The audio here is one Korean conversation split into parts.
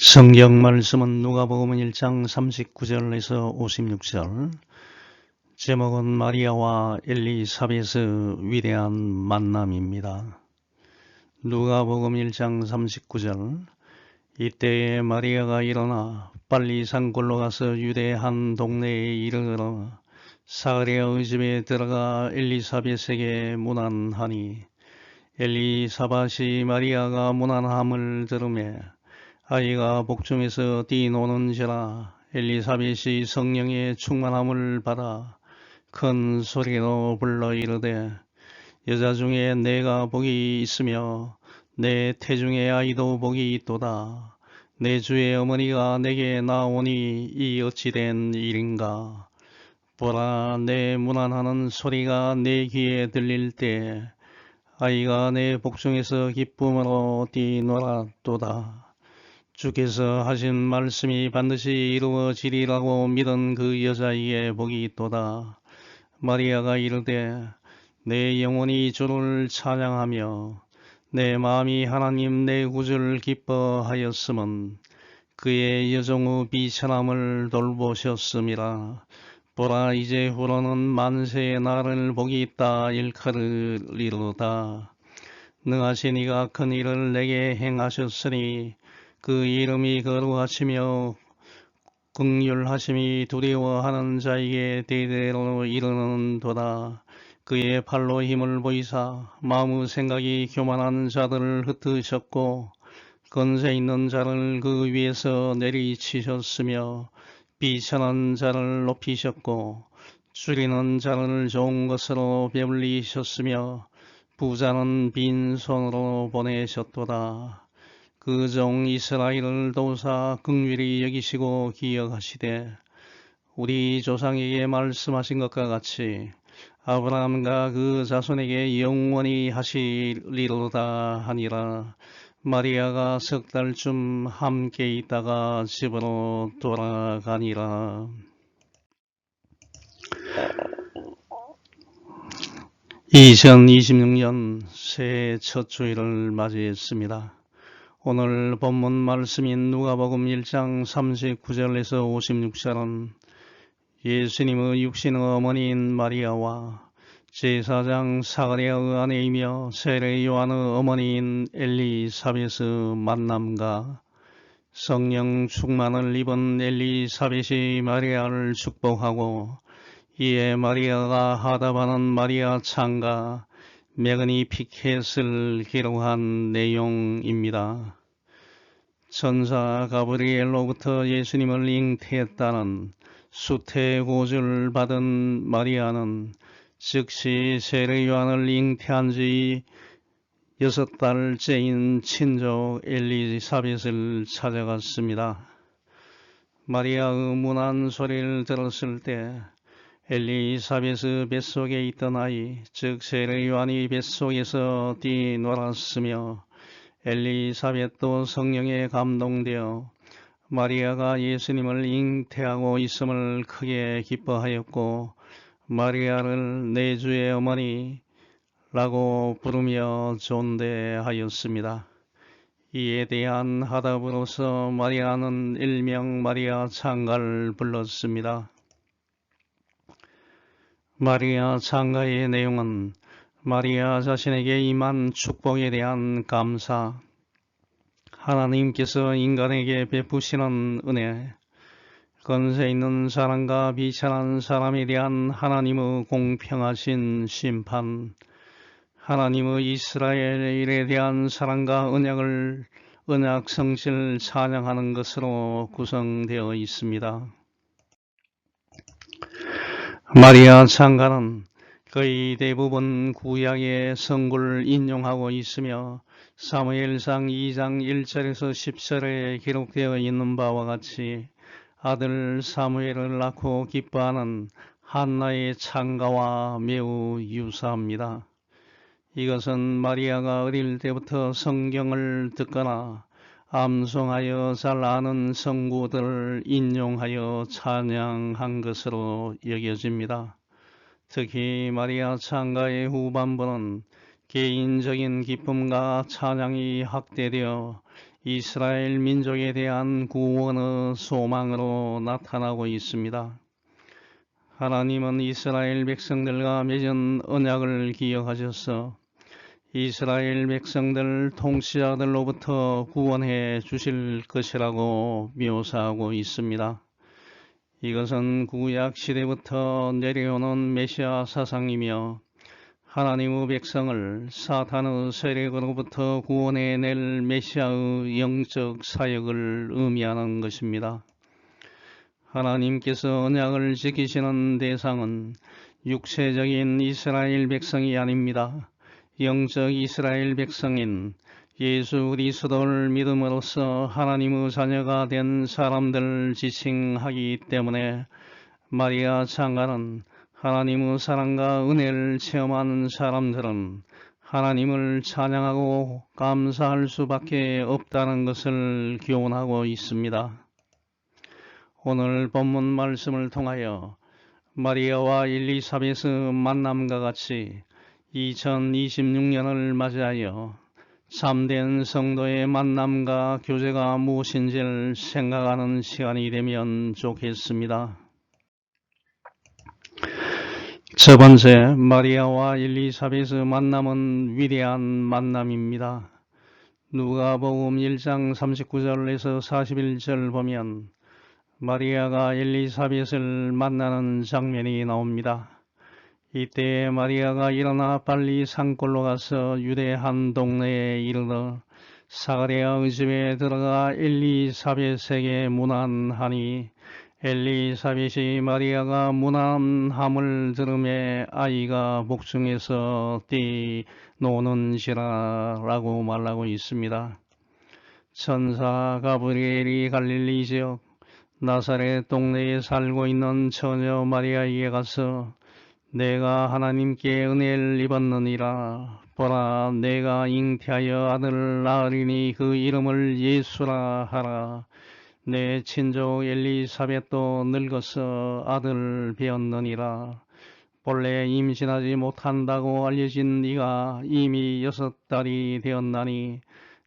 성경 말씀은 누가복음 1장 39절에서 56절. 제목은 마리아와 엘리사벳의 위대한 만남입니다. 누가복음 1장 39절. 이때에 마리아가 일어나 빨리 산골로 가서 유대 한 동네에 이르러 사가랴의 집에 들어가 엘리사벳에게 문안하니, 엘리사벳이 마리아가 문안함을 들으매 아이가 복중에서 뛰노는지라. 엘리사벳이 성령의 충만함을 받아 큰 소리로 불러 이르되, 여자 중에 내가 복이 있으며 내 태중의 아이도 복이 있도다. 내 주의 어머니가 내게 나오니 이 어찌된 일인가. 보라, 내 문안하는 소리가 내 귀에 들릴 때 아이가 내 복중에서 기쁨으로 뛰놀았도다. 주께서 하신 말씀이 반드시 이루어지리라고 믿은 그 여자에게 복이 있도다. 마리아가 이르되, 내 영혼이 주를 찬양하며 내 마음이 하나님 내 구주를 기뻐하였음은 그의 여종의 비천함을 돌보셨음이라. 보라, 이제 후로는 만세의 나를 복이 있다 일컬으리로다. 능하신 이가 큰 일을 내게 행하셨으니 그 이름이 거룩하시며 긍휼하심이 두려워하는 자에게 대대로 이르는도다. 그의 팔로 힘을 보이사 마음의 생각이 교만한 자들을 흩으셨고 건세 있는 자를 그 위에서 내리치셨으며 비천한 자를 높이셨고 줄이는 자를 좋은 것으로 배불리셨으며 부자는 빈손으로 보내셨도다. 그 종 이스라엘을 도우사 긍휼히 여기시고 기억하시되 우리 조상에게 말씀하신 것과 같이 아브라함과 그 자손에게 영원히 하시리로다 하니라. 마리아가 석 달쯤 함께 있다가 집으로 돌아가니라. 2026년 새해 첫 주일을 맞이했습니다. 오늘 본문 말씀인 누가복음 1장 39절에서 56절은 예수님의 육신의 어머니인 마리아와 제사장 사가랴의 아내이며 세례 요한의 어머니인 엘리사벳의 만남과 성령 충만을 입은 엘리사벳이 마리아를 축복하고 이에 마리아가 하답하는 마리아 창가 메그니 피켓을 기록한 내용입니다. 천사 가브리엘로부터 예수님을 잉태했다는 수태고지를 받은 마리아는 즉시 세례 요한을 잉태한 지 6달째인 친족 엘리사벳을 찾아갔습니다. 마리아의 문안 소리를 들었을 때 엘리사벳의 뱃속에 있던 아이, 즉 세례 요한이 뱃속에서 뛰놀았으며 엘리사벳도 성령에 감동되어 마리아가 예수님을 잉태하고 있음을 크게 기뻐하였고 마리아를 내 주의 어머니라고 부르며 존대하였습니다. 이에 대한 화답으로서 마리아는 일명 마리아 창가를 불렀습니다. 마리아 창가의 내용은 마리아 자신에게 임한 축복에 대한 감사, 하나님께서 인간에게 베푸시는 은혜, 건세 있는 사람과 비천한 사람에 대한 하나님의 공평하신 심판, 하나님의 이스라엘에 대한 사랑과 언약 성실 찬양하는 것으로 구성되어 있습니다. 마리아 창가는 거의 대부분 구약의 성구를 인용하고 있으며 사무엘상 2장 1절에서 10절에 기록되어 있는 바와 같이 아들 사무엘을 낳고 기뻐하는 한나의 창가와 매우 유사합니다. 이것은 마리아가 어릴 때부터 성경을 듣거나 암송하여 잘 아는 성구들을 인용하여 찬양한 것으로 여겨집니다. 특히 마리아 창가의 후반부는 개인적인 기쁨과 찬양이 확대되어 이스라엘 민족에 대한 구원의 소망으로 나타나고 있습니다. 하나님은 이스라엘 백성들과 맺은 언약을 기억하셔서 이스라엘 백성들 통치자들로부터 구원해 주실 것이라고 묘사하고 있습니다. 이것은 구약 시대부터 내려오는 메시아 사상이며 하나님의 백성을 사탄의 세력으로부터 구원해낼 메시아의 영적 사역을 의미하는 것입니다. 하나님께서 언약을 지키시는 대상은 육체적인 이스라엘 백성이 아닙니다. 영적 이스라엘 백성인 예수 그리스도를 믿음으로써 하나님의 자녀가 된 사람들을 지칭하기 때문에 마리아 장가는 하나님의 사랑과 은혜를 체험한 사람들은 하나님을 찬양하고 감사할 수밖에 없다는 것을 교훈하고 있습니다. 오늘 본문 말씀을 통하여 마리아와 엘리사벳의 만남과 같이 2026년을 맞이하여 참된 성도의 만남과 교제가 무엇인지를 생각하는 시간이 되면 좋겠습니다. 첫 번째, 마리아와 엘리사벳의 만남은 위대한 만남입니다. 누가복음 1장 39절에서 41절 보면 마리아가 엘리사벳을 만나는 장면이 나옵니다. 이때 마리아가 일어나 빨리 산골로 가서 유대 한 동네에 이르러 사가랴의 집에 들어가 엘리사벳에게 문안하니 엘리사벳이 마리아가 문안함을 들음에 아이가 복중에서 뛰노는지라 라고 말하고 있습니다. 천사 가브리엘이 갈릴리 지역 나사렛 동네에 살고 있는 처녀 마리아에게 가서 내가 하나님께 은혜를 입었느니라. 보라, 내가 잉태하여 아들을 낳으리니 그 이름을 예수라 하라. 내 친족 엘리사벳도 늙어서 아들을 배었느니라. 본래 임신하지 못한다고 알려진 네가 이미 6달이 되었나니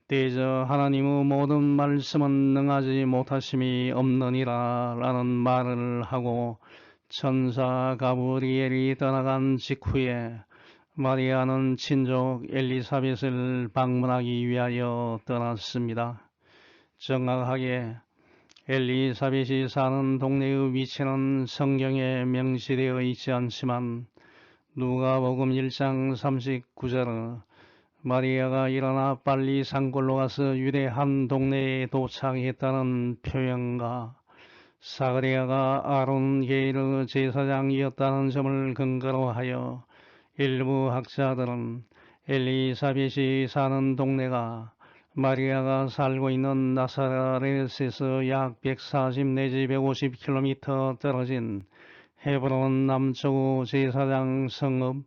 대저 하나님의 모든 말씀은 능하지 못하심이 없느니라 라는 말을 하고 천사 가브리엘이 떠나간 직후에 마리아는 친족 엘리사벳을 방문하기 위하여 떠났습니다. 정확하게 엘리사벳이 사는 동네의 위치는 성경에 명시되어 있지 않지만 누가복음 1장 39절은 마리아가 일어나 빨리 산골로 가서 유대 한 동네에 도착했다는 표현과 사가랴가 아론 계일의 제사장이었다는 점을 근거로 하여 일부 학자들은 엘리사벳이 사는 동네가 마리아가 살고 있는 나사렛에서 약 140 내지 150km 떨어진 헤브론 남쪽 제사장 성읍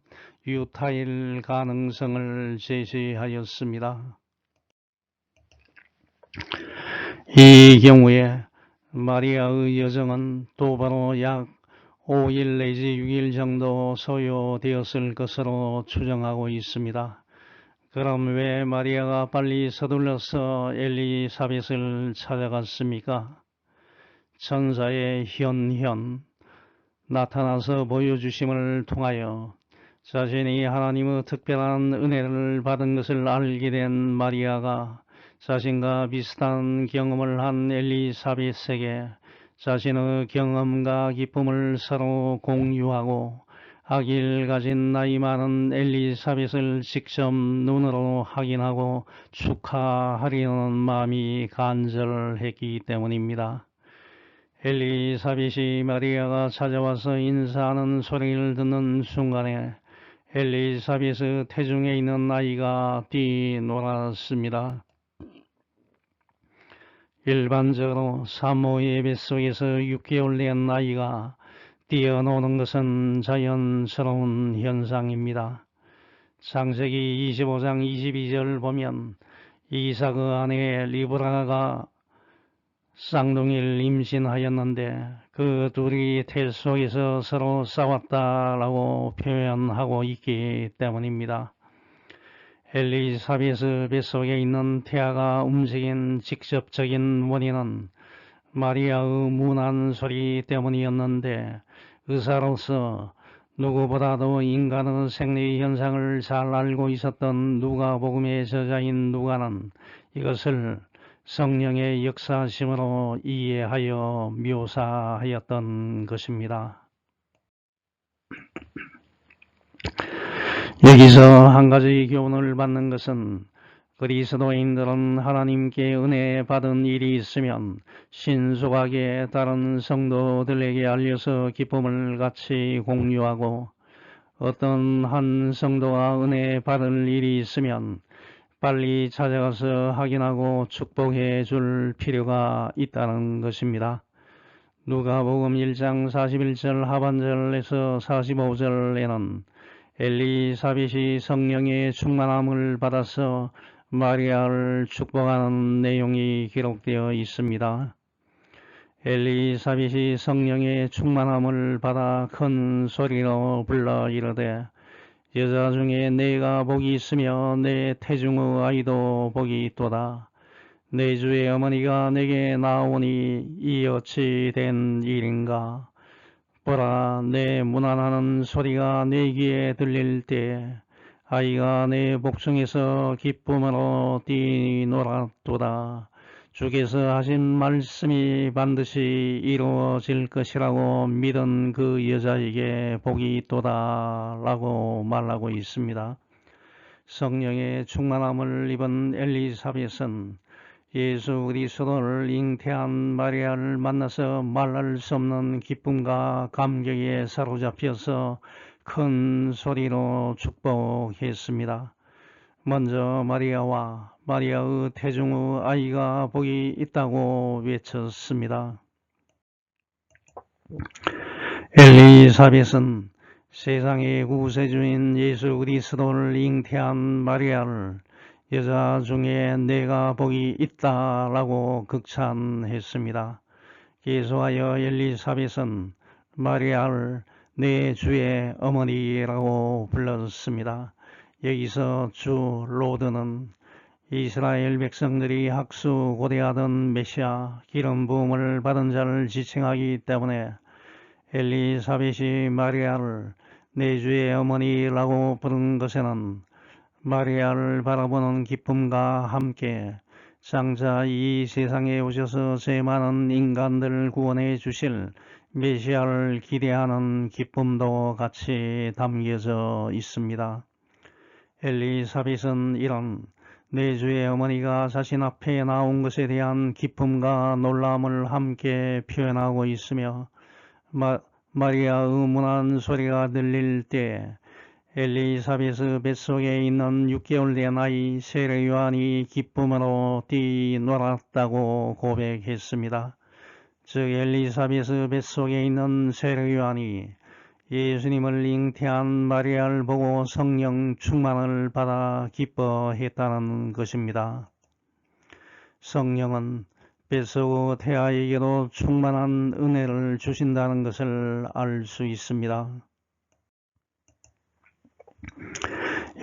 유타일 가능성을 제시하였습니다. 이 경우에 마리아의 여정은 도보로 약 5일 내지 6일 정도 소요되었을 것으로 추정하고 있습니다. 그럼 왜 마리아가 빨리 서둘러서 엘리사벳을 찾아갔습니까? 천사의 현현 나타나서 보여주심을 통하여 자신이 하나님의 특별한 은혜를 받은 것을 알게 된 마리아가 자신과 비슷한 경험을 한 엘리사벳에게 자신의 경험과 기쁨을 서로 공유하고 아기를 가진 나이 많은 엘리사벳을 직접 눈으로 확인하고 축하하려는 마음이 간절했기 때문입니다. 엘리사벳이 마리아가 찾아와서 인사하는 소리를 듣는 순간에 엘리사벳의 태중에 있는 아이가 뛰놀았습니다. 일반적으로 산모 예배 속에서 6개월 된 아이가 뛰어노는 것은 자연스러운 현상입니다. 창세기 25장 22절 보면 이삭의 아내 리브라가 쌍둥이를 임신하였는데 그 둘이 태 속에서 서로 싸웠다라고 표현하고 있기 때문입니다. 엘리사베스 뱃속에 있는 태아가 움직인 직접적인 원인은 마리아의 문안 소리 때문이었는데, 의사로서 누구보다도 인간의 생리 현상을 잘 알고 있었던 누가복음의 저자인 누가는 이것을 성령의 역사심으로 이해하여 묘사하였던 것입니다. 여기서 한 가지 교훈을 받는 것은 그리스도인들은 하나님께 은혜 받은 일이 있으면 신속하게 다른 성도들에게 알려서 기쁨을 같이 공유하고, 어떤 한 성도가 은혜 받을 일이 있으면 빨리 찾아가서 확인하고 축복해 줄 필요가 있다는 것입니다. 누가복음 1장 41절 하반절에서 45절에는 엘리사벳이 성령의 충만함을 받아서 마리아를 축복하는 내용이 기록되어 있습니다. 엘리사벳이 성령의 충만함을 받아 큰 소리로 불러 이르되, 여자 중에 내가 복이 있으며 내 태중의 아이도 복이 있도다. 내 주의 어머니가 내게 나오니 이 어찌 된 일인가. 보라, 내 문안하는 소리가 내 귀에 들릴 때 아이가 내 복중에서 기쁨으로 뛰놀았도다. 주께서 하신 말씀이 반드시 이루어질 것이라고 믿은 그 여자에게 복이 있도다 라고 말하고 있습니다. 성령의 충만함을 입은 엘리사벳은 예수 그리스도를 잉태한 마리아를 만나서 말할 수 없는 기쁨과 감격에 사로잡혀서 큰 소리로 축복했습니다. 먼저 마리아와 마리아의 태중의 아이가 복이 있다고 외쳤습니다. 엘리사벳은 세상의 구세주인 예수 그리스도를 잉태한 마리아를 여자 중에 내가 복이 있다라고 극찬했습니다. 계속하여 엘리사벳은 마리아를 내 주의 어머니라고 불렀습니다. 여기서 주 로드는 이스라엘 백성들이 학수고대하던 메시아 기름 부음을 받은 자를 지칭하기 때문에 엘리사벳이 마리아를 내 주의 어머니라고 부른 것에는 마리아를 바라보는 기쁨과 함께 장차 이 세상에 오셔서 죄 많은 인간들을 구원해 주실 메시아를 기대하는 기쁨도 같이 담겨져 있습니다. 엘리사벳은 이런 내 주의 어머니가 자신 앞에 나온 것에 대한 기쁨과 놀람을 함께 표현하고 있으며, 마리아의 문안 소리가 들릴 때 엘리사벳의 뱃속에 있는 6개월 된 아이 세례 요한이 기쁨으로 뛰놀았다고 고백했습니다. 즉 엘리사벳의 뱃속에 있는 세례 요한이 예수님을 잉태한 마리아를 보고 성령 충만을 받아 기뻐했다는 것입니다. 성령은 뱃속의 태아에게도 충만한 은혜를 주신다는 것을 알 수 있습니다.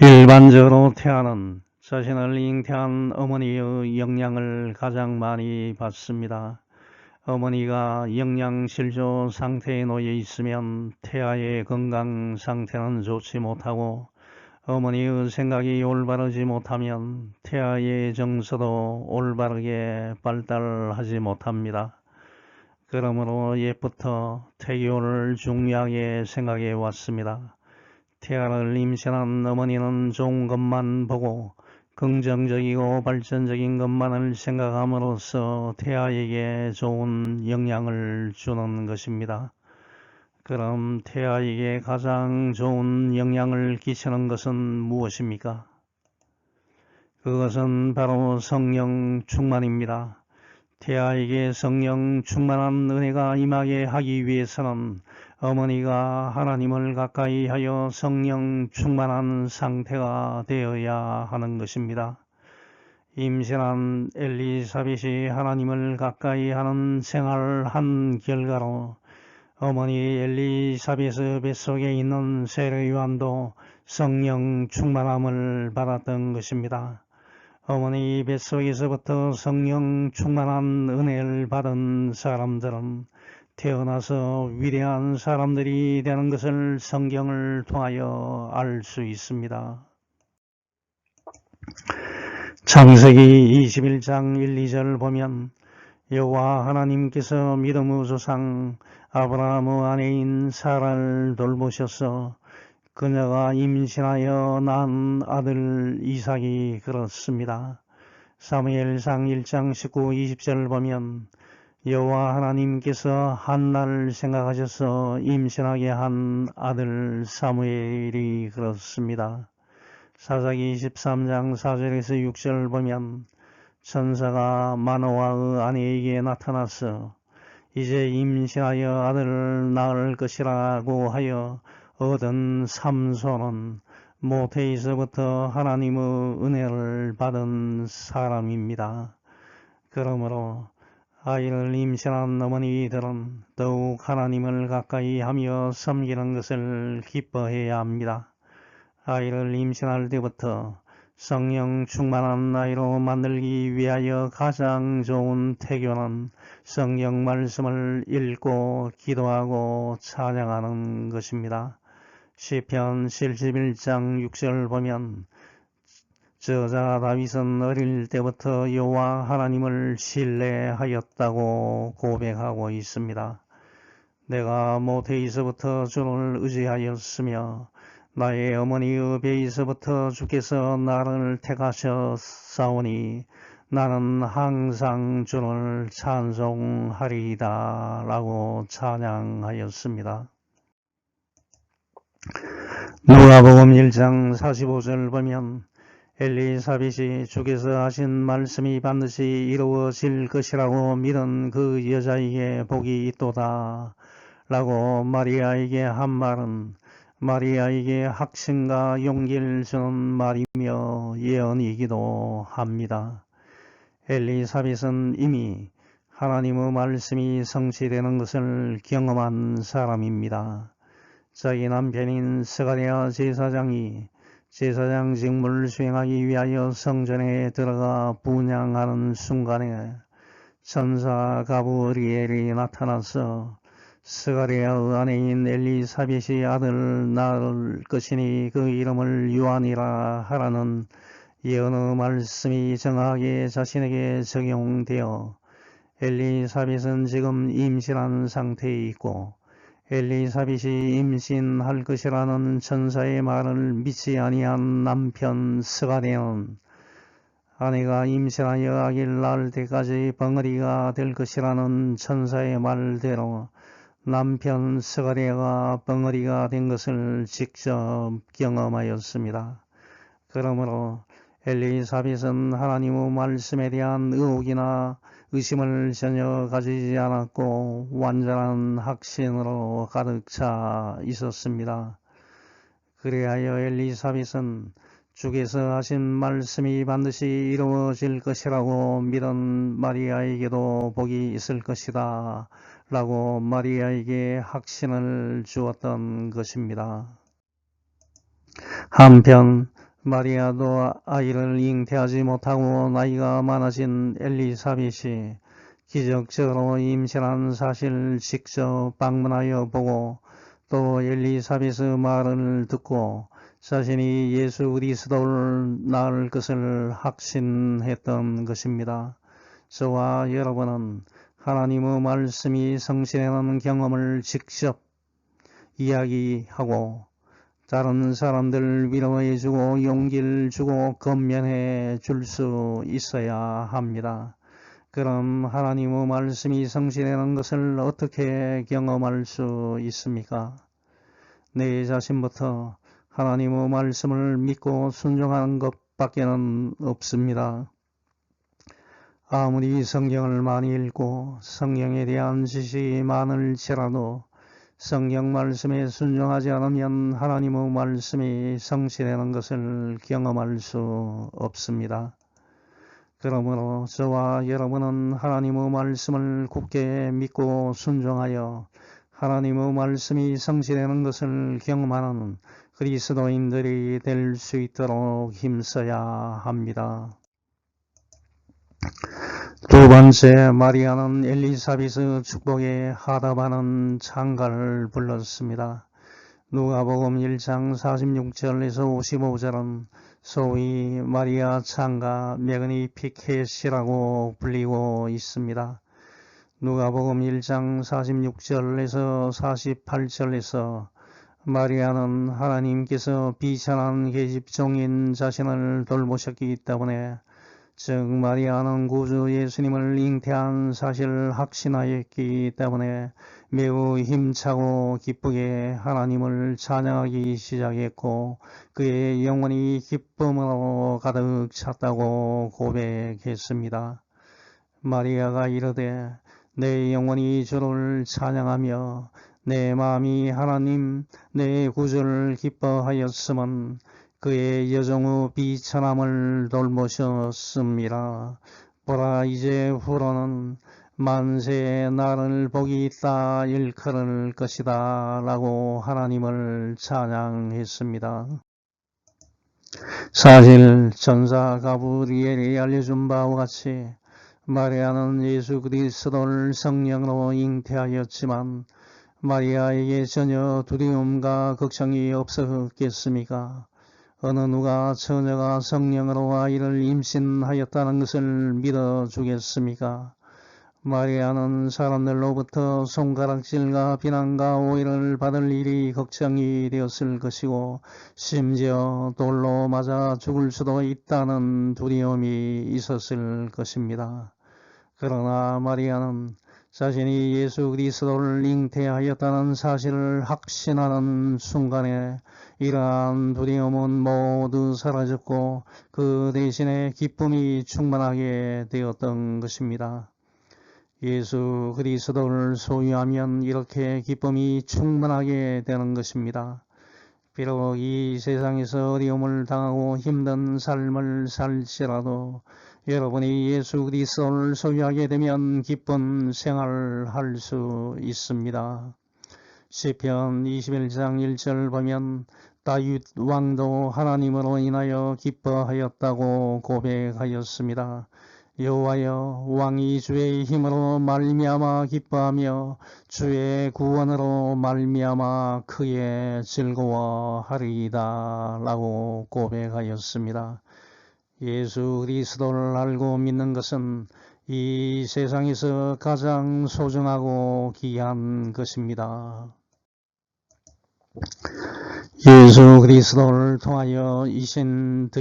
일반적으로 태아는 자신을 잉태한 어머니의 영양을 가장 많이 받습니다. 어머니가 영양실조 상태에 놓여 있으면 태아의 건강 상태는 좋지 못하고, 어머니의 생각이 올바르지 못하면 태아의 정서도 올바르게 발달하지 못합니다. 그러므로 옛부터 태교를 중요하게 생각해 왔습니다. 태아를 임신한 어머니는 좋은 것만 보고 긍정적이고 발전적인 것만을 생각함으로써 태아에게 좋은 영향을 주는 것입니다. 그럼 태아에게 가장 좋은 영향을 끼치는 것은 무엇입니까? 그것은 바로 성령 충만입니다. 태아에게 성령 충만한 은혜가 임하게 하기 위해서는 어머니가 하나님을 가까이 하여 성령 충만한 상태가 되어야 하는 것입니다. 임신한 엘리사벳이 하나님을 가까이 하는 생활을 한 결과로 어머니 엘리사벳의 뱃속에 있는 세례 요한도 성령 충만함을 받았던 것입니다. 어머니 뱃속에서부터 성령 충만한 은혜를 받은 사람들은 태어나서 위대한 사람들이 되는 것을 성경을 통하여 알 수 있습니다. 창세기 21장 1, 2절 보면 여호와 하나님께서 믿음의 조상 아브라함의 아내인 사라를 돌보셔서 그녀가 임신하여 낳은 아들 이삭이 그렇습니다. 사무엘상 1장 19, 20절 보면 여호와 하나님께서 한나를 생각하셔서 임신하게 한 아들 사무엘이 그렇습니다. 사사기 23장 4절에서 6절 보면 천사가 마노아의 아내에게 나타나서 이제 임신하여 아들을 낳을 것이라고 하여 얻은 삼손은 모태에서부터 하나님의 은혜를 받은 사람입니다. 그러므로 아이를 임신한 어머니들은 더욱 하나님을 가까이 하며 섬기는 것을 기뻐해야 합니다. 아이를 임신할 때부터 성령 충만한 아이로 만들기 위하여 가장 좋은 태교는 성경 말씀을 읽고 기도하고 찬양하는 것입니다. 시편 71장 6절 보면 저자 다윗은 어릴 때부터 여호와 하나님을 신뢰하였다고 고백하고 있습니다. 내가 모태에서부터 주를 의지하였으며 나의 어머니의 배에서부터 주께서 나를 택하셨사오니 나는 항상 주를 찬송하리이다 라고 찬양하였습니다. 누가복음 1장 45절 보면 엘리사벳이 주께서 하신 말씀이 반드시 이루어질 것이라고 믿은 그 여자에게 복이 있도다 라고 마리아에게 한 말은 마리아에게 확신과 용기를 주는 말이며 예언이기도 합니다. 엘리사벳은 이미 하나님의 말씀이 성취되는 것을 경험한 사람입니다. 자기 남편인 스가랴 제사장이 제사장 직무를 수행하기 위하여 성전에 들어가 분향하는 순간에 천사 가브리엘이 나타나서 스가랴의 아내인 엘리사벳이 아들을 낳을 것이니 그 이름을 요한이라 하라는 예언의 말씀이 정확하게 자신에게 적용되어 엘리사벳은 지금 임신한 상태에 있고 엘리사벳이 임신할 것이라는 천사의 말을 믿지 아니한 남편 스가랴는 아내가 임신하여 아기를 낳을 때까지 벙어리가 될 것이라는 천사의 말대로 남편 스가랴가 벙어리가 된 것을 직접 경험하였습니다. 그러므로 엘리사벳은 하나님의 말씀에 대한 의혹이나 의심을 전혀 가지지 않았고 완전한 확신으로 가득 차 있었습니다. 그리하여 엘리사벳은 주께서 하신 말씀이 반드시 이루어질 것이라고 믿은 마리아에게도 복이 있을 것이다 라고 마리아에게 확신을 주었던 것입니다. 한편 마리아도 아이를 잉태하지 못하고 나이가 많아진 엘리사벳이 기적적으로 임신한 사실을 직접 방문하여 보고 또 엘리사벳의 말을 듣고 자신이 예수 그리스도를 낳을 것을 확신했던 것입니다. 저와 여러분은 하나님의 말씀이 성취되는 경험을 직접 이야기하고 다른 사람들을 위로해주고 용기를 주고 건면해 줄 수 있어야 합니다. 그럼 하나님의 말씀이 성취되는 것을 어떻게 경험할 수 있습니까? 내 자신부터 하나님의 말씀을 믿고 순종하는 것밖에는 없습니다. 아무리 성경을 많이 읽고 성경에 대한 지식이 많을지라도 성경 말씀에 순종하지 않으면 하나님의 말씀이 성취되는 것을 경험할 수 없습니다. 그러므로 저와 여러분은 하나님의 말씀을 굳게 믿고 순종하여 하나님의 말씀이 성취되는 것을 경험하는 그리스도인들이 될 수 있도록 힘써야 합니다. 두 번째, 마리아는 엘리사벳의 축복에 하답하는 찬가를 불렀습니다. 누가복음 1장 46절에서 55절은 소위 마리아 찬가 매그니피켓이라고 불리고 있습니다. 누가복음 1장 46절에서 48절에서 마리아는 하나님께서 비천한 계집종인 자신을 돌보셨기 때문에, 즉 마리아는 구주 예수님을 잉태한 사실을 확신하였기 때문에 매우 힘차고 기쁘게 하나님을 찬양하기 시작했고, 그의 영혼이 기쁨으로 가득 찼다고 고백했습니다. 마리아가 이르되 내 영혼이 주를 찬양하며 내 마음이 하나님 내 구주를 기뻐하였음은 그의 여종의 비천함을 돌보셨습니다. 보라, 이제 후로는 만세에 나를 복이 있다 일컬을 것이다 라고 하나님을 찬양했습니다. 사실 전사 가브리엘이 알려준 바와 같이 마리아는 예수 그리스도를 성령으로 잉태하였지만 마리아에게 전혀 두려움과 걱정이 없었겠습니까? 어느 누가 처녀가 성령으로 아이를 임신하였다는 것을 믿어주겠습니까? 마리아는 사람들로부터 손가락질과 비난과 오해를 받을 일이 걱정이 되었을 것이고, 심지어 돌로 맞아 죽을 수도 있다는 두려움이 있었을 것입니다. 그러나 마리아는 자신이 예수 그리스도를 잉태하였다는 사실을 확신하는 순간에 이러한 두려움은 모두 사라졌고 그 대신에 기쁨이 충만하게 되었던 것입니다. 예수 그리스도를 소유하면 이렇게 기쁨이 충만하게 되는 것입니다. 비록 이 세상에서 어려움을 당하고 힘든 삶을 살지라도 여러분이 예수 그리스도를 소유하게 되면 기쁜 생활을 할 수 있습니다. 시편 21장 1절 보면 다윗 왕도 하나님으로 인하여 기뻐하였다고 고백하였습니다. 여호와여, 왕이 주의 힘으로 말미암아 기뻐하며 주의 구원으로 말미암아 크게 즐거워하리이다 라고 고백하였습니다. 예수 그리스도를 알고 믿는 것은 이 세상에서 가장 소중하고 귀한 것입니다. 예수 그리스도를 통하여 이신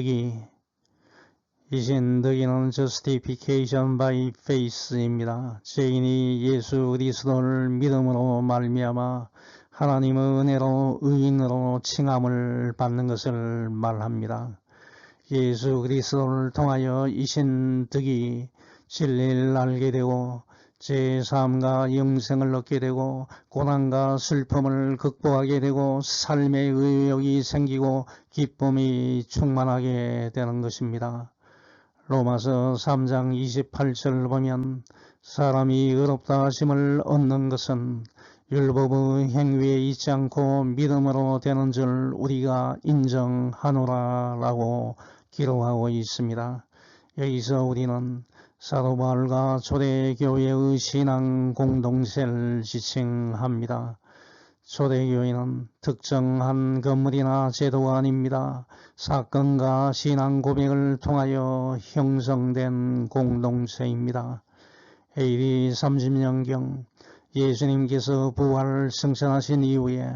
덕이는 justification by faith입니다. 죄인이 예수 그리스도를 믿음으로 말미암아 하나님의 은혜로 의인으로 칭함을 받는 것을 말합니다. 예수 그리스도를 통하여 이신 덕이 진리를 알게 되고 제3과 영생을 얻게 되고 고난과 슬픔을 극복하게 되고 삶의 의욕이 생기고 기쁨이 충만하게 되는 것입니다. 로마서 3장 28절을 보면 사람이 의롭다 하심을 얻는 것은 율법의 행위에 있지 않고 믿음으로 되는 줄 우리가 인정하노라 라고 기록하고 있습니다. 여기서 우리는 사도 바울과 초대교회의 신앙 공동체를 지칭합니다. 초대교회는 특정한 건물이나 제도가 아닙니다. 사건과 신앙 고백을 통하여 형성된 공동체입니다. AD 30년경 예수님께서 부활을 승천하신 이후에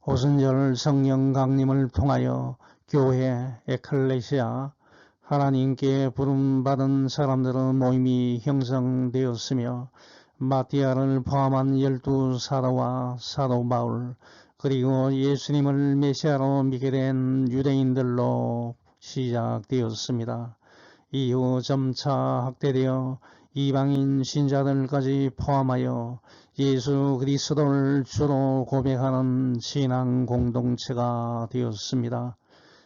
오순절 성령 강림을 통하여 교회, 에클레시아, 하나님께 부름받은 사람들의 모임이 형성되었으며 마띠아를 포함한 12사도와 사도 바울 그리고 예수님을 메시아로 믿게 된 유대인들로 시작되었습니다. 이후 점차 확대되어 이방인 신자들까지 포함하여 예수 그리스도를 주로 고백하는 신앙 공동체가 되었습니다.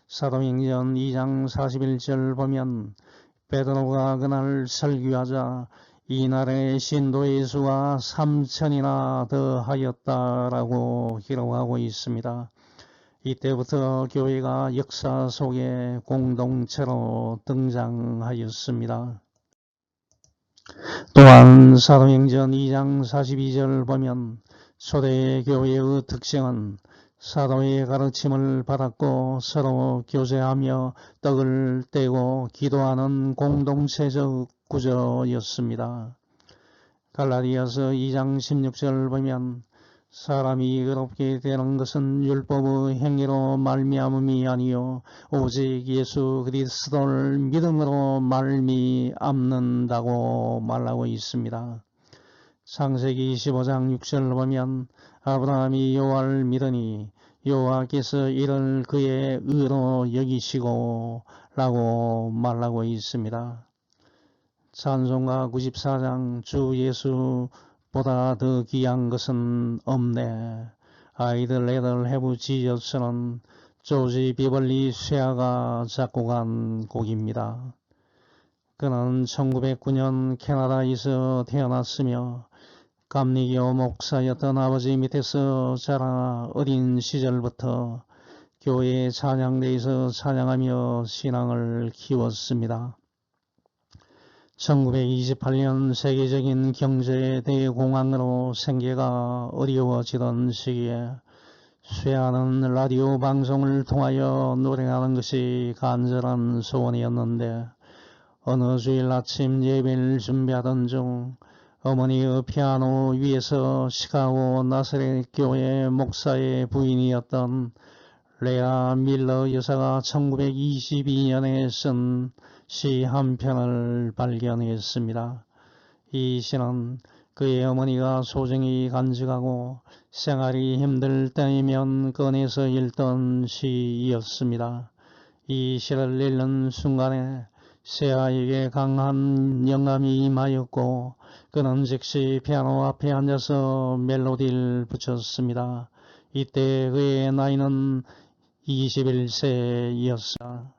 사도행전 2장 41절 보면 베드로가 그날 설교하자 이날에 신도의 수가 3,000이나 더하였다라고 기록하고 있습니다. 이때부터 교회가 역사 속의 공동체로 등장하였습니다. 또한 사도행전 2장 42절 보면 초대 교회의 특징은 사도의 가르침을 받았고 서로 교제하며 떡을 떼고 기도하는 공동체적 구조였습니다. 갈라디아서 2장 16절 보면 사람이 의롭게 되는 것은 율법의 행위로 말미암음이 아니요 오직 예수 그리스도를 믿음으로 말미암는다고 말하고 있습니다. 창세기 15장 6절 보면 아브라함이 여호와를 믿으니 여호와께서 이를 그의 의로 여기시고 라고 말하고 있습니다. 찬송가 94장 주 예수보다 더 귀한 것은 없네. 아이들 애들 해부 지저스는 조지 비벌리 쇠아가 작곡한 곡입니다. 그는 1909년 캐나다에서 태어났으며 감리교 목사였던 아버지 밑에서 자라 어린 시절부터 교회 찬양대에서 찬양하며 신앙을 키웠습니다. 1928년 세계적인 경제 대공황으로 생계가 어려워지던 시기에 쇠아는 라디오 방송을 통하여 노래하는 것이 간절한 소원이었는데 어느 주일 아침 예배를 준비하던 중 어머니의 피아노 위에서 시카고 나사렛 교회 목사의 부인이었던 레아 밀러 여사가 1922년에 쓴 시 한 편을 발견했습니다. 이 시는 그의 어머니가 소중히 간직하고 생활이 힘들 때이면 꺼내서 읽던 시였습니다. 이 시를 읽는 순간에 세아에게 강한 영감이 임하였고 그는 즉시 피아노 앞에 앉아서 멜로디를 붙였습니다. 이때 그의 나이는 21세였습니다.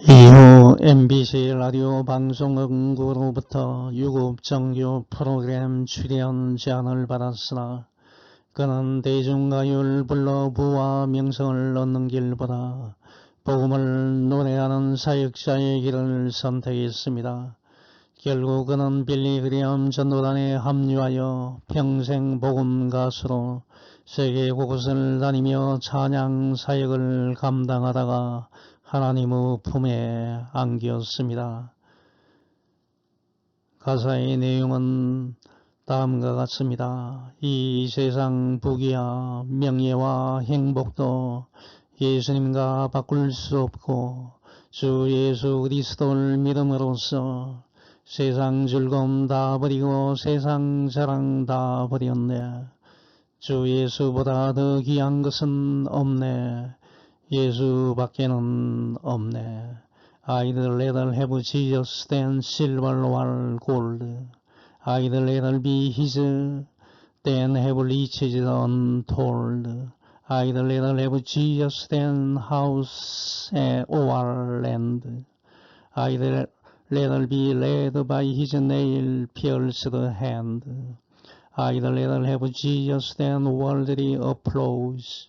이후 MBC 라디오 방송국으로부터 유급 정규 프로그램 출연 제안을 받았으나 그는 대중가요를 불러 부와 명성을 얻는 길보다 복음을 노래하는 사역자의 길을 선택했습니다. 결국 그는 빌리 그레엄 전도단에 합류하여 평생 복음 가수로 세계 곳곳을 다니며 찬양 사역을 감당하다가 하나님의 품에 안겼습니다. 가사의 내용은 다음과 같습니다. 이 세상 부귀와 명예와 행복도 예수님과 바꿀 수 없고 주 예수 그리스도를 믿음으로써 세상 즐거움 다 버리고 세상 자랑 다 버렸네. 주 예수보다 더 귀한 것은 없네. 예수밖에는 없네. I'd rather have Jesus than silver or gold. I'd rather be his than have riches untold. I'd rather have Jesus than house or land. I'd rather be led by his nail-pierced hand. I'd rather have Jesus than worldly applause.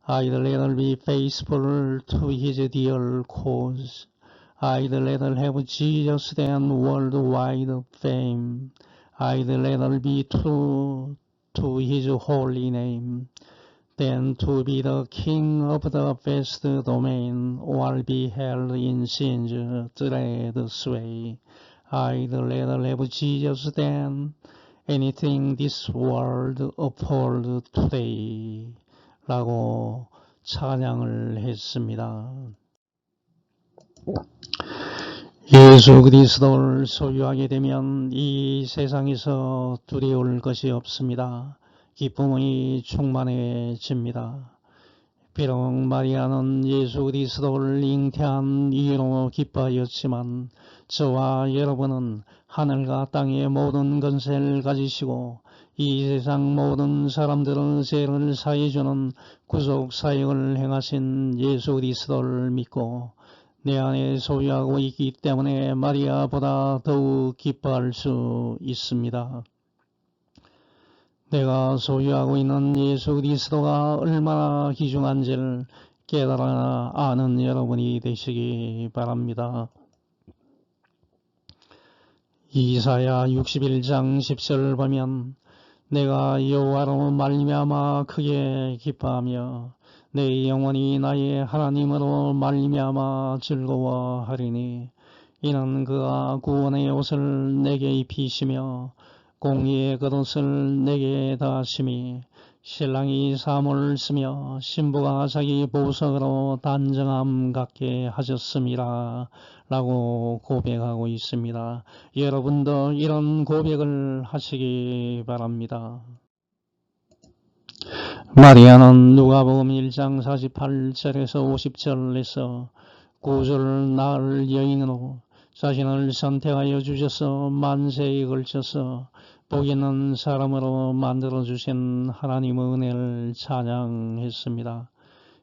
I'd rather be faithful to his dear cause. I'd rather have Jesus than worldwide fame. I'd rather be true to his holy name than to be the king of the vast domain or be held in sin's dread sway. I'd rather have Jesus than anything this world affords today. 라고 찬양을 했습니다. 예수 그리스도를 소유하게 되면 이 세상에서 두려울 것이 없습니다. 기쁨이 충만해집니다. 비록 마리아는 예수 그리스도를 잉태한 이유로 기뻐하였지만 저와 여러분은 하늘과 땅의 모든 권세를 가지시고 이 세상 모든 사람들의 죄를 사해주는 구속 사역을 행하신 예수 그리스도를 믿고 내 안에 소유하고 있기 때문에 마리아보다 더욱 기뻐할 수 있습니다. 내가 소유하고 있는 예수 그리스도가 얼마나 귀중한지를 깨달아 아는 여러분이 되시기 바랍니다. 이사야 61장 10절을 보면 내가 여호와로 말미암아 크게 기뻐하며 내 영혼이 나의 하나님으로 말미암아 즐거워하리니 이는 그가 구원의 옷을 내게 입히시며 공의의 겉옷을 내게 다하심이 신랑이 사모를 쓰며 신부가 자기 보석으로 단정함 갖게 하셨음이라 라고 고백하고 있습니다. 여러분도 이런 고백을 하시기 바랍니다. 마리아는 누가복음 1장 48절에서 50절에서 구주를 낳을 여인으로 자신을 선택하여 주셔서 만세에 걸쳐서 복 있는 사람으로 만들어주신 하나님의 은혜를 찬양했습니다.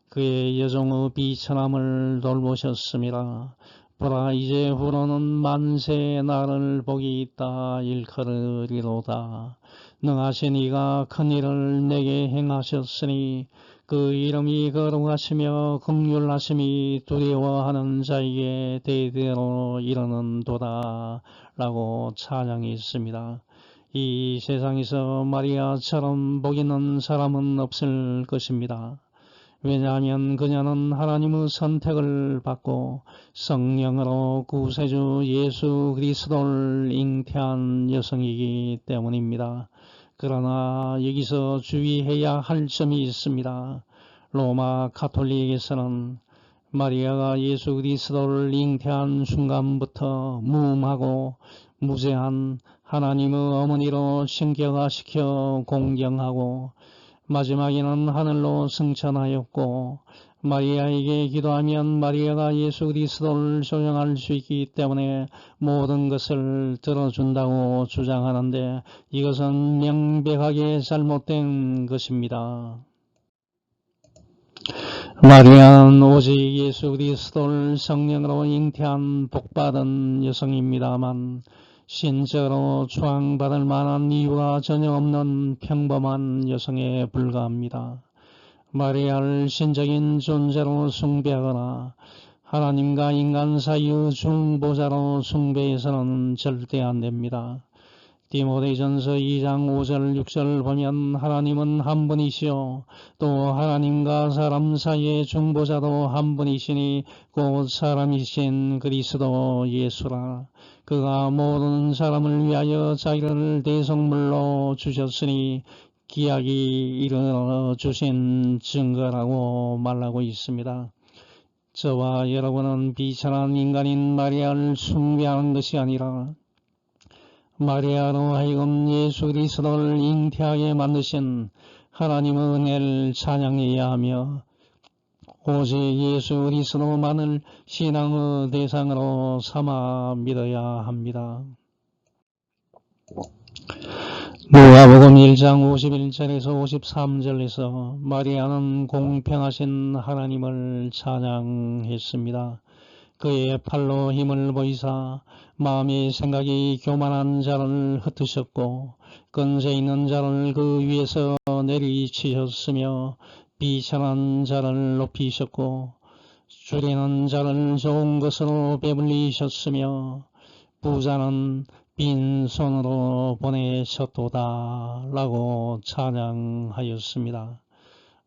그의 여종의 비천함을 돌보셨습니다. 보라 이제후로는 만세의 나를 복이 있다 일컬으리로다. 능하신 이가 큰 일을 내게 행하셨으니 그 이름이 거룩하시며 긍휼하심이 두려워하는 자에게 대대로 이르는도다 라고 찬양했습니다. 이 세상에서 마리아처럼 복 있는 사람은 없을 것입니다. 왜냐하면 그녀는 하나님의 선택을 받고 성령으로 구세주 예수 그리스도를 잉태한 여성이기 때문입니다. 그러나 여기서 주의해야 할 점이 있습니다. 로마 가톨릭에서는 마리아가 예수 그리스도를 잉태한 순간부터 무음하고 무죄한 하나님의 어머니로 신격화시켜 공경하고 마지막에는 하늘로 승천하였고 마리아에게 기도하면 마리아가 예수 그리스도를 조정할 수 있기 때문에 모든 것을 들어준다고 주장하는데 이것은 명백하게 잘못된 것입니다. 마리아는 오직 예수 그리스도를 성령으로 잉태한 복받은 여성입니다만 신적으로 추앙받을 만한 이유가 전혀 없는 평범한 여성에 불과합니다. 마리아를 신적인 존재로 숭배하거나 하나님과 인간 사이의 중보자로 숭배해서는 절대 안 됩니다. 디모데전서 2장 5절 6절을 보면 하나님은 한 분이시요 또 하나님과 사람 사이의 중보자도 한 분이시니 곧 사람이신 그리스도 예수라. 그가 모든 사람을 위하여 자기를 대속물로 주셨으니 기약이 이르러 주신 증거라고 말하고 있습니다. 저와 여러분은 비천한 인간인 마리아를 숭배하는 것이 아니라 마리아로 하여금 예수 그리스도를 잉태하게 만드신 하나님의 은혜를 찬양해야 하며 오직 예수 그리스도만을 신앙의 대상으로 삼아 믿어야 합니다. 누가복음 1장 51절에서 53절에서 마리아는 공평하신 하나님을 찬양했습니다. 그의 팔로 힘을 보이사 마음의 생각이 교만한 자를 흩으셨고 권세 있는 자를 그 위에서 내리치셨으며 비천한 자를 높이셨고 줄이는 자를 좋은 것으로 배불리셨으며 부자는 빈손으로 보내셨도다 라고 찬양하였습니다.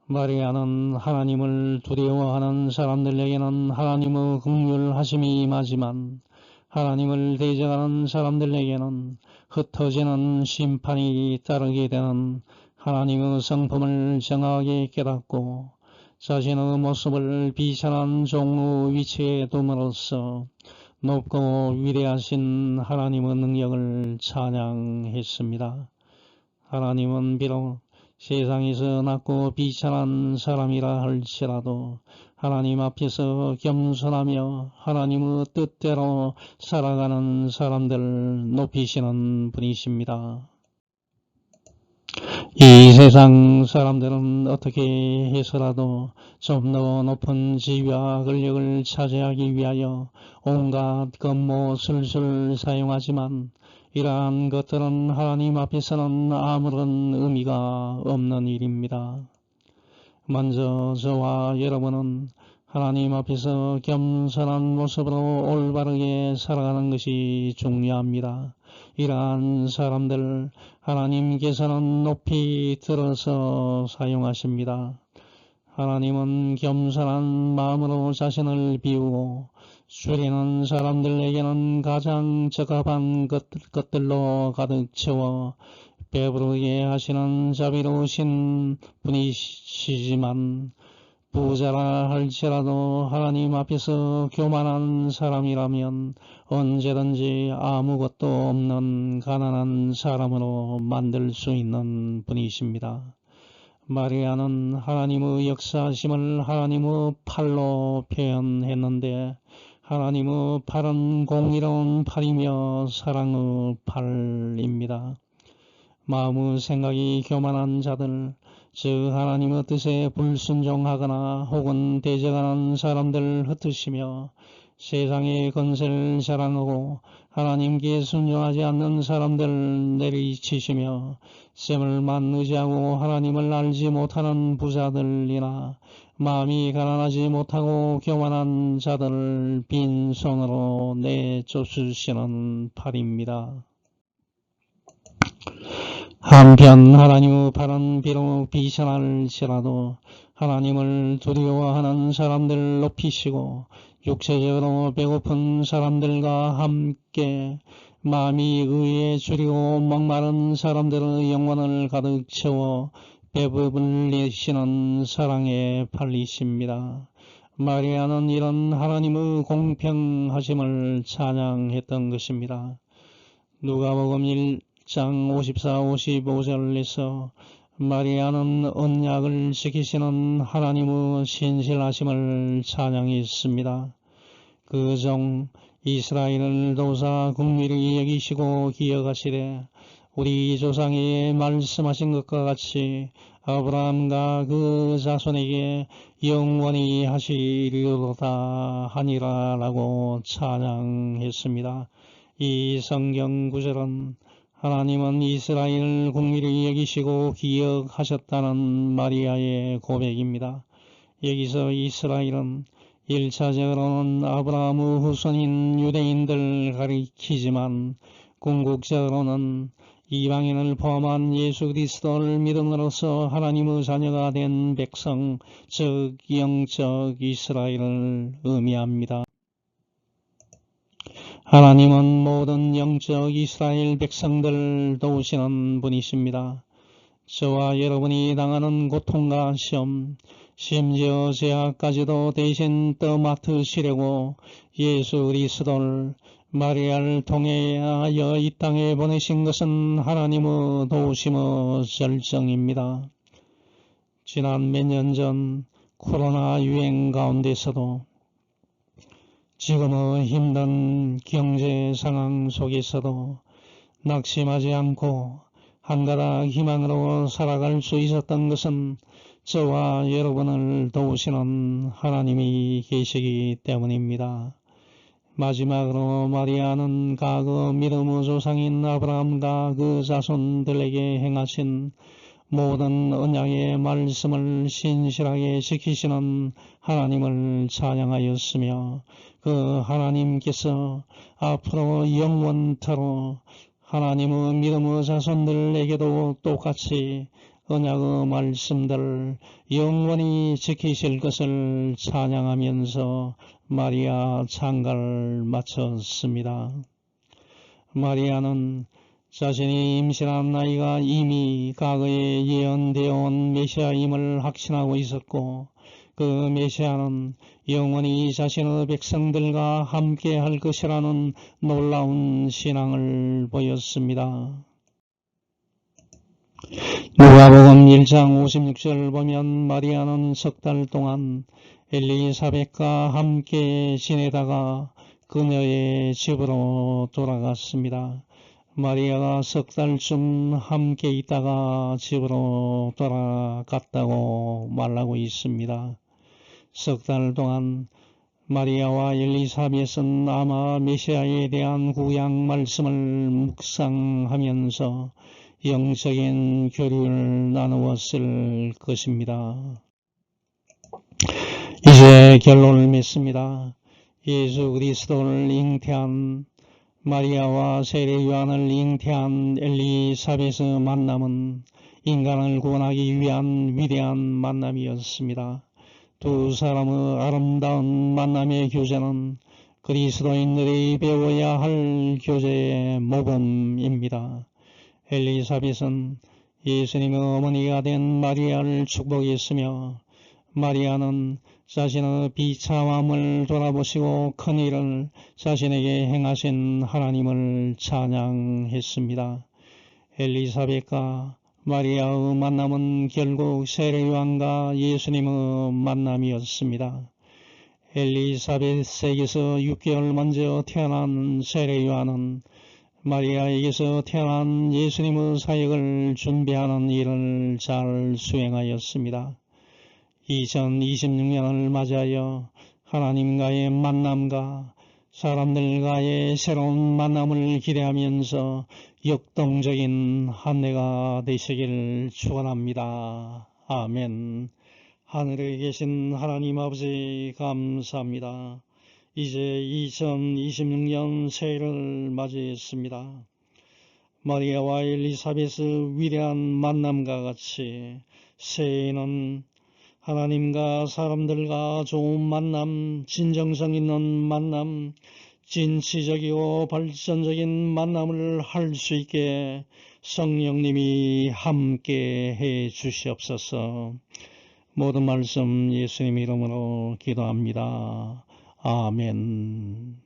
마리아는 하나님을 두려워하는 사람들에게는 하나님의 긍휼하심이 임하지만 하나님을 대적하는 사람들에게는 흩어지는 심판이 따르게 되는 하나님의 성품을 정확하게 깨닫고 자신의 모습을 비천한 종의 위치에 둠으로써 높고 위대하신 하나님의 능력을 찬양했습니다. 하나님은 비록 세상에서 낮고 비천한 사람이라 할지라도 하나님 앞에서 겸손하며 하나님의 뜻대로 살아가는 사람들을 높이시는 분이십니다. 이 세상 사람들은 어떻게 해서라도 좀 더 높은 지위와 권력을 차지하기 위하여 온갖 겉모술을 사용하지만 이러한 것들은 하나님 앞에서는 아무런 의미가 없는 일입니다. 먼저 저와 여러분은 하나님 앞에서 겸손한 모습으로 올바르게 살아가는 것이 중요합니다. 이러한 사람들 하나님께서는 높이 들어서 사용하십니다. 하나님은 겸손한 마음으로 자신을 비우고 줄이는 사람들에게는 가장 적합한 것들로 가득 채워 배부르게 하시는 자비로우신 분이시지만 부자라 할지라도 하나님 앞에서 교만한 사람이라면 언제든지 아무것도 없는 가난한 사람으로 만들 수 있는 분이십니다. 마리아는 하나님의 역사심을 하나님의 팔로 표현했는데 하나님의 팔은 공의로운 팔이며 사랑의 팔입니다. 마음의 생각이 교만한 자들, 즉 하나님의 뜻에 불순종하거나 혹은 대적하는 사람들을 흩으시며 세상의 건세를 자랑하고 하나님께 순종하지 않는 사람들을 내리치시며 셈을만 의지하고 하나님을 알지 못하는 부자들이나 마음이 가난하지 못하고 교만한 자들을 빈손으로 내쫓으시는 팔입니다. 한편 하나님의 팔은 비록 비천할지라도 하나님을 두려워하는 사람들을 높이시고 육체적으로 배고픈 사람들과 함께 마음이 의에 줄이고 목마른 사람들의 영혼을 가득 채워 배부르시는 사랑의 팔이십니다. 마리아는 이런 하나님의 공평하심을 찬양했던 것입니다. 누가복음 1장 54, 55절에서 마리아는 언약을 지키시는 하나님의 신실하심을 찬양했습니다. 그 종 이스라엘을 도사 긍휼히 여기시고 기억하시되 우리 조상이 말씀하신 것과 같이 아브라함과 그 자손에게 영원히 하시리로다 하니라라고 찬양했습니다. 이 성경 구절은 하나님은 이스라엘을 긍휼히 여기시고 기억하셨다는 마리아의 고백입니다. 여기서 이스라엘은 1차적으로는 아브라함의 후손인 유대인들을 가리키지만 궁극적으로는 이방인을 포함한 예수 그리스도를 믿음으로써 하나님의 자녀가 된 백성, 즉 영적 이스라엘을 의미합니다. 하나님은 모든 영적 이스라엘 백성들을 도우시는 분이십니다. 저와 여러분이 당하는 고통과 시험, 심지어 제약까지도 대신 떠맡으시려고 예수 그리스도를 마리아를 통하여 이 땅에 보내신 것은 하나님의 도우심의 절정입니다. 지난 몇 년 전 코로나 유행 가운데서도 지금의 힘든 경제 상황 속에서도 낙심하지 않고 한가닥 희망으로 살아갈 수 있었던 것은 저와 여러분을 도우시는 하나님이 계시기 때문입니다. 마지막으로 마리아는 과거 믿음의 조상인 아브라함과 그 자손들에게 행하신 모든 언약의 말씀을 신실하게 지키시는 하나님을 찬양하였으며 그 하나님께서 앞으로 영원토록 하나님의 믿음의 자손들에게도 똑같이 언약의 말씀들을 영원히 지키실 것을 찬양하면서 마리아 찬가를 마쳤습니다. 마리아는 자신이 임신한 나이가 이미 과거에 예언되어 온 메시아임을 확신하고 있었고 그 메시아는 영원히 자신의 백성들과 함께 할 것이라는 놀라운 신앙을 보였습니다. 누가복음 1장 56절 보면 마리아는 석 달 동안 엘리사벳과 함께 지내다가 그녀의 집으로 돌아갔습니다. 마리아가 석 달쯤 함께 있다가 집으로 돌아갔다고 말하고 있습니다. 석 달 동안 마리아와 엘리사벳은 아마 메시아에 대한 구약 말씀을 묵상하면서 영적인 교류를 나누었을 것입니다. 이제 결론을 맺습니다. 예수 그리스도를 잉태한 마리아와 세례 요한을 잉태한 엘리사벳의 만남은 인간을 구원하기 위한 위대한 만남이었습니다. 두 사람의 아름다운 만남의 교제는 그리스도인들이 배워야 할 교제의 모범입니다. 엘리사벳은 예수님의 어머니가 된 마리아를 축복했으며 마리아는 자신의 비참함을 돌아보시고 큰 일을 자신에게 행하신 하나님을 찬양했습니다. 엘리사벳과 마리아의 만남은 결국 세례요한과 예수님의 만남이었습니다. 엘리사벳에게서 6개월 먼저 태어난 세례요한은 마리아에게서 태어난 예수님의 사역을 준비하는 일을 잘 수행하였습니다. 2026년을 맞이하여 하나님과의 만남과 사람들과의 새로운 만남을 기대하면서 역동적인 한 해가 되시길 축원합니다. 아멘. 하늘에 계신 하나님 아버지 감사합니다. 이제 2026년 새해를 맞이했습니다. 마리아와 엘리사벳의 위대한 만남과 같이 새해에는 하나님과 사람들과 좋은 만남, 진정성 있는 만남, 진취적이고 발전적인 만남을 할 수 있게 성령님이 함께 해 주시옵소서. 모든 말씀 예수님 이름으로 기도합니다. 아멘.